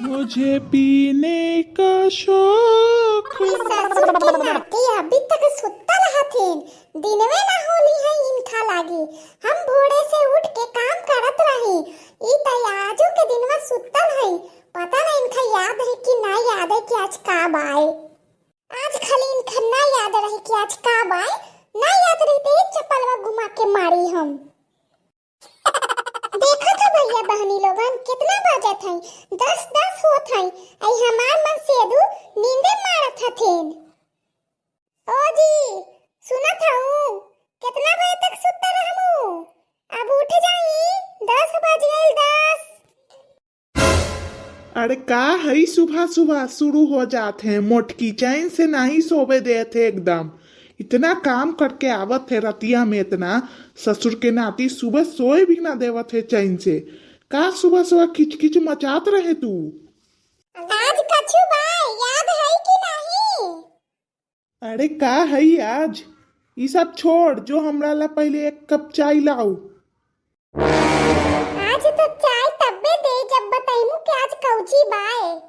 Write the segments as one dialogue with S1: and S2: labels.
S1: मुझे पीने का शौक।
S2: ससुर की नाती अभी तक सुत्ता रहथिन। दिनवे ना होली है इनखा लागी। हम भोरे से उठ के काम करत रही। ई त आजू के दिनवा सुत्तल है। पता नहीं इनखा याद है कि ना याद है कि आज कब आए। आज खाली इनखा ना याद रही कि आज कब आए। ना याद रही तो एक चप्पलवा घुमा के मारी हम। देखा था भैया बहनी लोगन कितना बजत है। 10 होत है। आई हमार मन सेदू नींदे मारत हथिन। ओ जी सुनत हूँ कितना बजे तक सुत्ता रहमू। अब उठ जाई 10 बज गइल 10।
S1: अरे का है सुबह सुबह शुरू हो जाते हैं। मोटकी चैन से नहीं सोवे देते एकदम। इतना काम करके आवत है रतिया में इतना। ससुर के नाती सुबह सोए भी ना देवत है चैन से। का सुबह सुबह किचकिच मचात रहे तू।
S2: आज कछु बाय याद है कि नहीं।
S1: अरे का है आज। ये सब छोड़ जो हमरा ला पहले एक कप चाय लाओ।
S2: आज तो चाय तब्बे दे जब बताइमू कि आज कौची बाय।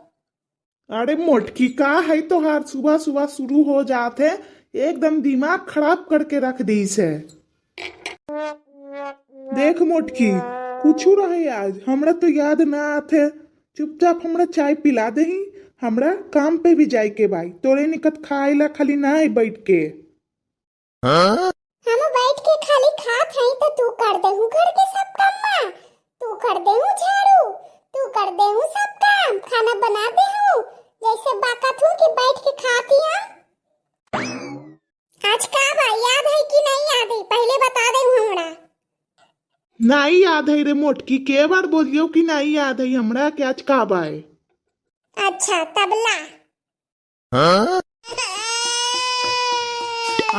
S1: अरे मोटकी का है तो हर सुबह सुबह शुरू हो जाते है। एकदम दिमाग खराब करके रख दी से। देख मोटकी कुछ रहे आज हमरा तो याद ना आते। चुपचाप हमरा चाय पिला दही। हमरा काम पे भी जाए के भाई तोरे निकट खाए ला खाली ना है बैठ के।
S2: हम बैठ के खाली खात हई तो तू कर देहू घर के सब काम। तू कर देहू झाड़ू। तू कर देहू सब काम खाना बना देहू। जैसे बाकत हूँ कि बैठ के खाती हम। आज का बा याद है कि नहीं याद है पहले बता दे हमरा।
S1: नहीं याद है रे मोटकी के बार बोलियो कि नहीं याद है हमरा के आज का बाय।
S2: अच्छा तबला।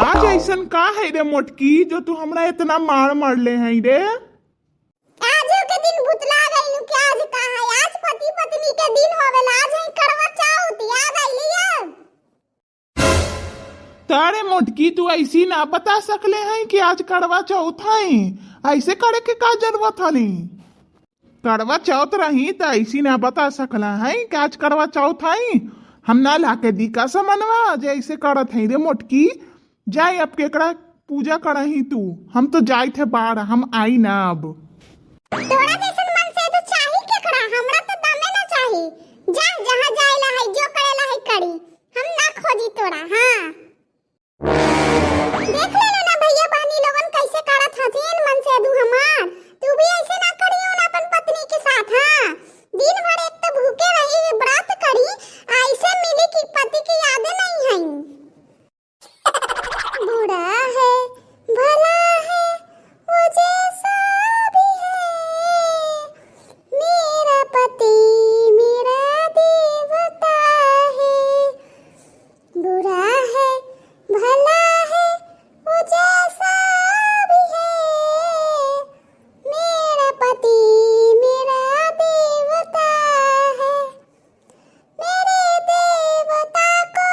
S1: आज ऐसन का है रे मोटकी जो तू हमरा इतना मार मार ले है रे।
S2: आज के दिन भुतला गइलू कि आज का है। आज पति पत्नी के दिन होवेला। आज है करवा चौथ याद आइली अब।
S1: तारे मोटकी तू ऐसी ना बता सकले हैं कि आज करवा चौथ है। ऐसे करे के का जरूरत हनी। करवा चौथ रही तो ऐसी ना बता सकला है कि आज करवा चौथ है। हम ना लाके दी का समनवा जैसे करत है रे मोटकी। जाए अब केकरा पूजा करही तू। हम तो जाए थे बाहर हम आई ना अब।
S2: तोरा जैसन मन से तो चाही केकरा हमरा तो दमे ना चाही। जा जहां जाइला है जो करेला है करी। हम ना खोजी तोरा। हां देख ले ना भैया बहनी लोगन कैसे करत हथिन मन से दू हमार। तू भी ऐसे ना करियो ना अपन पत्नी के साथ। हां दिन भर एक तो भूखे रही व्रत करी। ऐसे मिली कि पति की यादें नहीं है। बुरा है भला है वो जैसा भी है। मेरा पति मेरा देवता है। बुरा है भला है वो जैसा भी है। मेरा पति मेरा देवता है। मेरे देवता को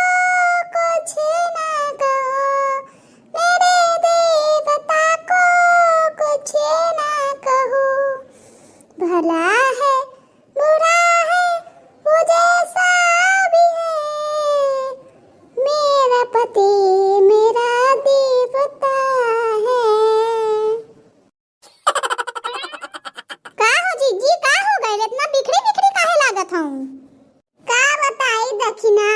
S2: कुछ ना कहो। मेरे देवता को कुछ ना कहो। भला है बुरा है वो जैसा भी है। मेरा पति मेरा देवता है। का हो जीजी का हो गए इतना बिखरी बिखरी काहे लागत हूँ। का बताई दखिना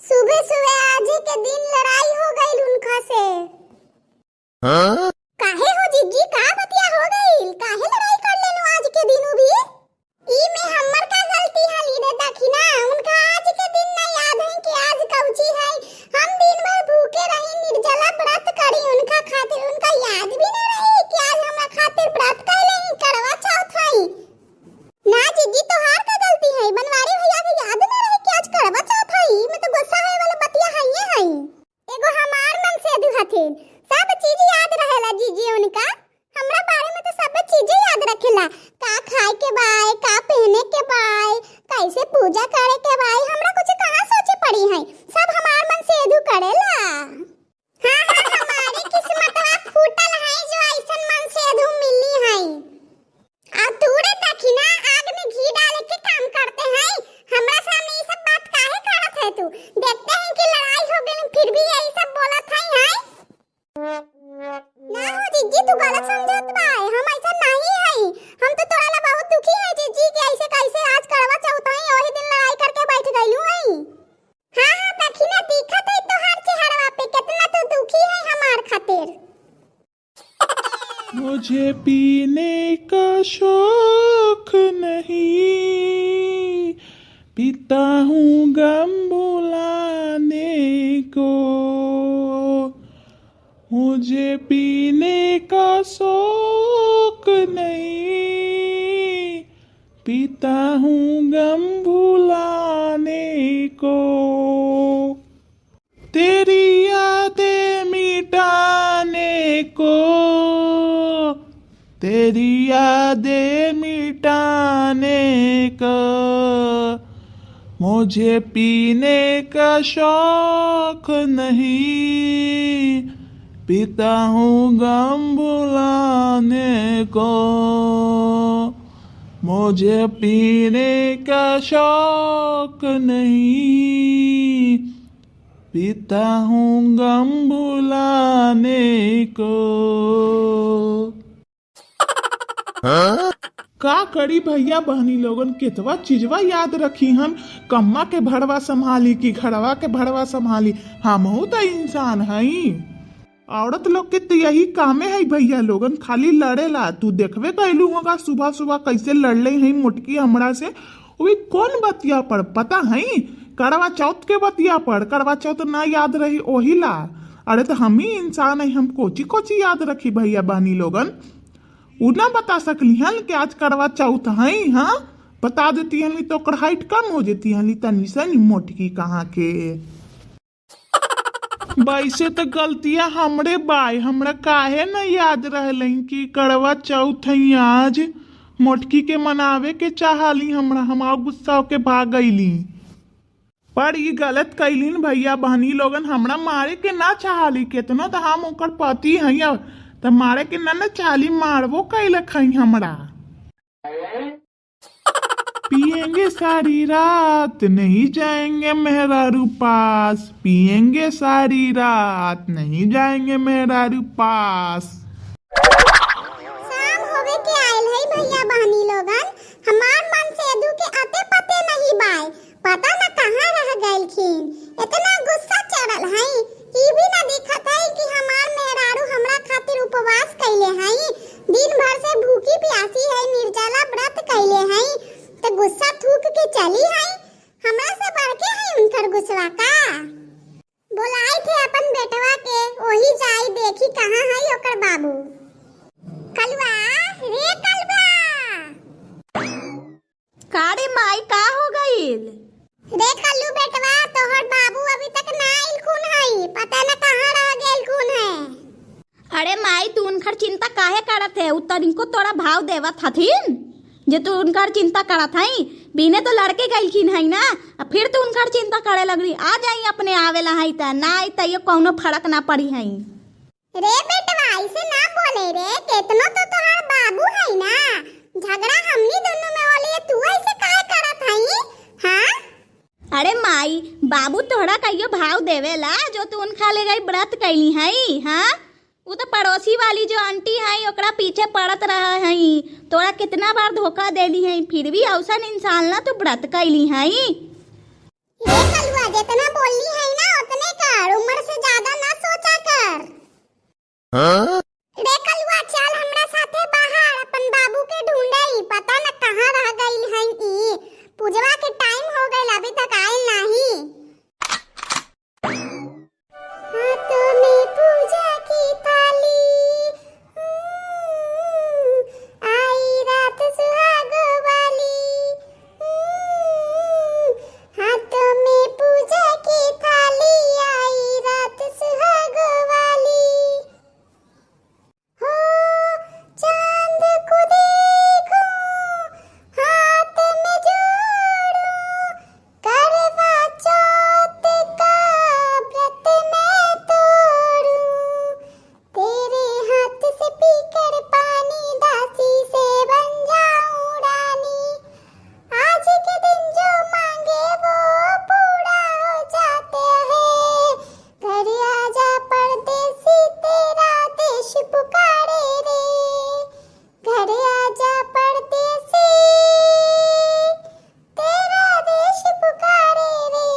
S2: सुबह सुबह आज के दिन लड़ाई हो गई उनका से। काहे हो जीजी का बतिया हो गई। काहे लड़ाई कर लेनु आज के दिन भी। ई में हमर का गलती हली रे दखिना। उनका आज के दिन ना याद है कि आज कौची है। हम दिन भर भूखे रही निर्जला व्रत करी उनका खातिर। उनका याद भी ना रही कि आज हमरा खातिर व्रत कैले ही करवा चौथ है। ना जीजी तोहार का गलती है। बनवारी भैया के याद ना रहे कि आज करवा चौथ है। मैं तो गुस्सा होए वाला बतिया है ये है। एगो हमार मन से दू हथिन सब चीज याद रहेला जीजी उनका। हमरा बारे में तो सब चीजें याद रखेला। का खाए के बाय का पहने के बाय कैसे पूजा करे के बाय। हमरा कुछ कहां सोचे पड़ी है। सब हमार मन से दू करेला। हां हमारी किस्मतवा फूटल है जो ऐसन मन से दू मिलनी है। आ तूरे दखिना आग में घी डाल के काम करते हैं।
S1: मुझे पीने का शौक नहीं, पीता हूँ गम भुलाने को। मुझे पीने का शौक नहीं, पीता हूँ गम भुलाने को। तेरी यादें मिटाने को, तेरी यादें मिटाने का। मुझे पीने का शौक नहीं, पीता हूँ गम भुलाने को। मुझे पीने का शौक नहीं, पीता हूँ गम भुलाने को। का करी भैया बहनी लोगन केतवा चीजवा याद रखी हम। कम्मा के भड़वा संभाली कि घरवा के भड़वा संभाली, हमहू तो इंसान हई। औरत लोग के तो यही कामे है भैया लोगन, खाली लड़ेला। तू देखबे कैलू होगा सुबह सुबह कैसे लड़ले है मोटकी हमरा से। वही कौन बतिया पर पता है? करवा चौथ के बतिया पर। करवा चौथ ना याद रही ओही ला। अरे तो हम ही इंसान है, हम कोची कोची याद रखी भैया बहनी लोगन। उ ना बता सकली हन कि आज करवा चौथ है। हाँ बता देती हन तो हाइट कम हो जाती हन तनी सन मोटकी कहाँ के। वैसे तो गलतियां हमरे बाय, हमरा काहे न याद रहल कि करवा चौथ है आज। मोटकी के मनावे के चाहली हमरा, हमारा गुस्सा के भाग गईली। पर ये गलत कैलीन भैया बहनी लोगन, हमरा मारे के ना चाहली। केतनो तो हम ओकर पति है तो मारे के ना चाहली, मारबो कैलक है हमरा। पिएंगे सारी रात नहीं जाएंगे मेहरारू पास, पिएंगे सारी रात नहीं जाएंगे मेहरारू पास।
S2: शाम होवे के आयल है भैया बहनी लोगन, हमार मन से अदू के अते पते नहीं बाय। पता न कहाँ रह गइलखिन, इतना गुस्सा चढ़ल है। ई भी ना दिखत है कि हमार मेहरारू हमरा खातिर उपवास कैले है, दिन भर से भूखी प्यासी है, निर्जला व्रत कैले है। तो गुस्सा थूक के चली है, हमरा से बढ़ के है उनकर गुस्सा का। बुलाए थे अपन बेटवा के, वही जाई देखी कहाँ है ओकर बाबू। कलवा रे कलवा।
S3: कारे माई का हो गईल?
S2: रे कल्लू बेटवा, तोहर बाबू अभी तक ना आइल खून है, पता न कहाँ रह गेल खून है।
S3: अरे माई तू उनकर चिंता काहे करत है? उतरिनको तोरा भाव देवत हथिन जे तू उनकर चिंता करत हई। बिने तो लड़के गइलखिन है ना, फिर तू उनकर चिंता करे लगली। आ जाई अपने आवेला है त ना आई त ये कौनो फर्क ना पड़ी है।
S2: रे बेटवा ऐसे ना बोले रे, केतनो तो तोहर बाबू है ना। झगड़ा हमनी दोनों में होले, तू ऐसे काहे करत हई? हां
S3: अरे माई बाबू तोहरा कहियो भाव देवेला जो तू उनका ले गई व्रत कैली हई। हाँ वो तो पड़ोसी वाली जो आंटी है ओकरा पीछे पड़त रहा है। तोरा कितना बार धोखा देली है, फिर भी औसन इंसान ना तू व्रत कैली है।
S2: रे कलवा जितना बोलनी है ना उतने कर, उम्र से ज्यादा ना सोचा कर। रे कलवा चल हमरा साथे बाहर, अपन बाबू के ढूंढई, पता न कहाँ रह गइल है। ई पूजवा के टाइम हो गइल, अभी तक आइल नहीं। हाथों में पूजा की थाली, आई रात सुहाग वाली। हाथों में पूजा की थाली, आई रात सुहाग वाली। हो चांद को देखो, हाथ में जोड़ो, करवा चौथ का व्रत मैं तोड़ूं। तेरे हाथ से पीकर पानी, दासी से बन जाऊं रानी। आज के दिन जो मांगे वो पूरा हो जाते हैं। घर आजा परदेसी, तेरा देश पुकारे रे। घर आजा परदेसी, तेरा देश पुकारे रे।